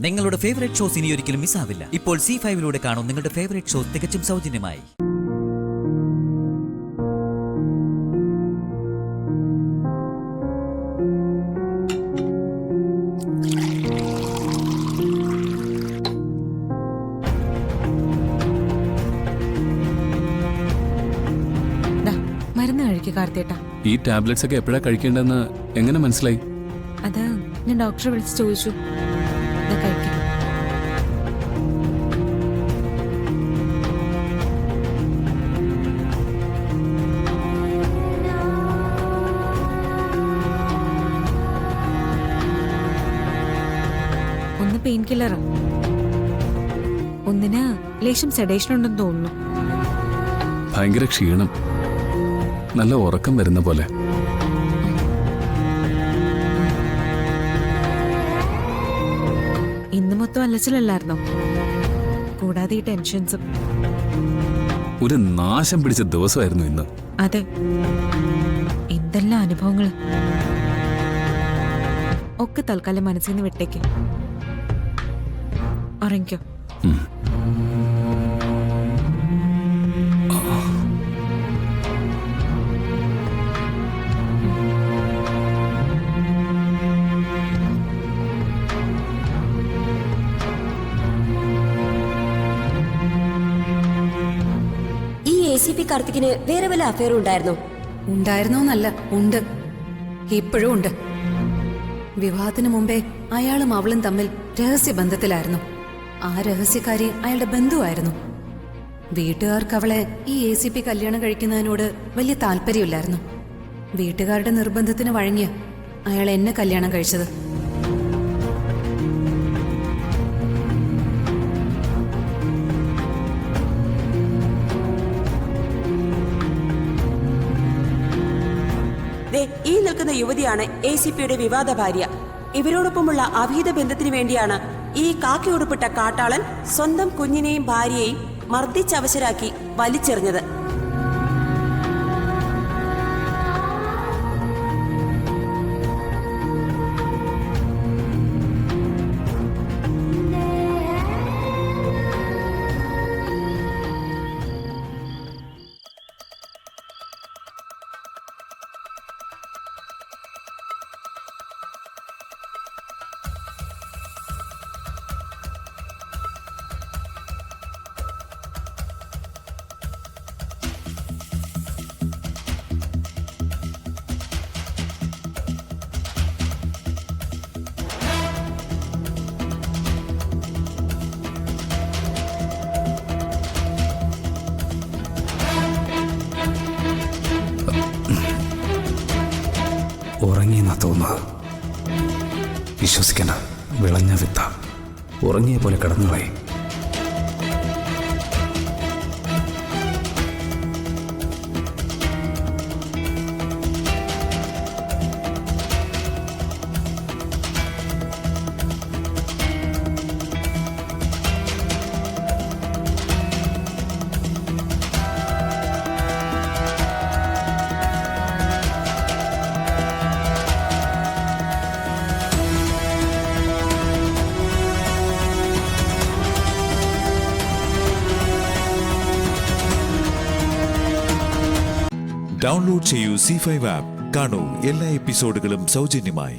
നിങ്ങളുടെ favourite shows ഇനി ഒരിക്കലും മിസ്സാവില്ല. ഇപ്പോൾ C5 കാണും നിങ്ങളുടെ ഫേവറേറ്റ് ഷോസ് തികച്ചും സൗജന്യമായി. മരുന്ന് കഴിക്കുക കാർത്തേട്ടാ. ഈ ടാബ്ലറ്റ്സ് ഒക്കെ എപ്പോഴാ കഴിക്കേണ്ടെന്ന് എങ്ങനെ മനസ്സിലായി? അത് ഞാൻ ഡോക്ടറെ വിളിച്ച് ചോദിച്ചു. ഒന്ന് പെയിൻ കില്ലറാ, ഒന്നിന് ലേശം സെഡേഷൻ ഉണ്ടെന്ന് തോന്നുന്നു. ഭയങ്കര ക്ഷീണം, നല്ല ഉറക്കം വരുന്ന പോലെ. ഇന്ന് മൊത്തം അലച്ചിലല്ലായിരുന്നോ? കൂടാതെ ഈ ടെൻഷൻസും. ഒരു നാശം പിടിച്ച ദിവസമായിരുന്നു ഇന്ന്. അതെ, എന്തെല്ലാം അനുഭവങ്ങൾ. ഒക്കെ തൽക്കാലം മനസ്സിൽ നിന്ന് വിട്ടേക്ക്. ഉറങ്ങിക്കോ. ACP കാർത്തിക്കിന് വേറെ വല്ല അഫയറും ഉണ്ടായിരുന്നോ? ഉണ്ടായിരുന്നോന്നല്ല, ഉണ്ട്, ഇപ്പോഴും ഉണ്ട്. വിവാഹത്തിന് മുമ്പേ അയാളും അവളും തമ്മിൽ രഹസ്യബന്ധത്തിലായിരുന്നു. ആ രഹസ്യക്കാരി അയാളുടെ ബന്ധുവായിരുന്നു. വീട്ടുകാർക്ക് അവളെ ഈ ACP കല്യാണം കഴിക്കുന്നതിനോട് വലിയ താല്പര്യമില്ലായിരുന്നു. വീട്ടുകാരുടെ നിർബന്ധത്തിന് വഴങ്ങിയ അയാൾ എന്നെ കല്യാണം കഴിച്ചത്. ഈ നിൽക്കുന്ന യുവതിയാണ് ACPയുടെ വിവാദ ഭാര്യ. ഇവരോടൊപ്പമുള്ള അവിഹിത ബന്ധത്തിന് വേണ്ടിയാണ് ഈ കാക്കിയുടുപ്പിട്ട കാട്ടാളൻ സ്വന്തം കുഞ്ഞിനെയും ഭാര്യയെയും മർദ്ദിച്ചവശരാക്കി വലിച്ചെറിഞ്ഞത്. ഉറങ്ങിയെന്നാ തോന്നുന്നത്. വിശ്വസിക്കണ്ട, വിളഞ്ഞ വിത്ത. ഉറങ്ങിയ പോലെ കിടന്നുകളെ. ഡൗൺലോഡ് ചെയ്യൂ C5 ആപ്പ്. കാണൂ എല്ലാ എപ്പിസോഡുകളും സൗജന്യമായി.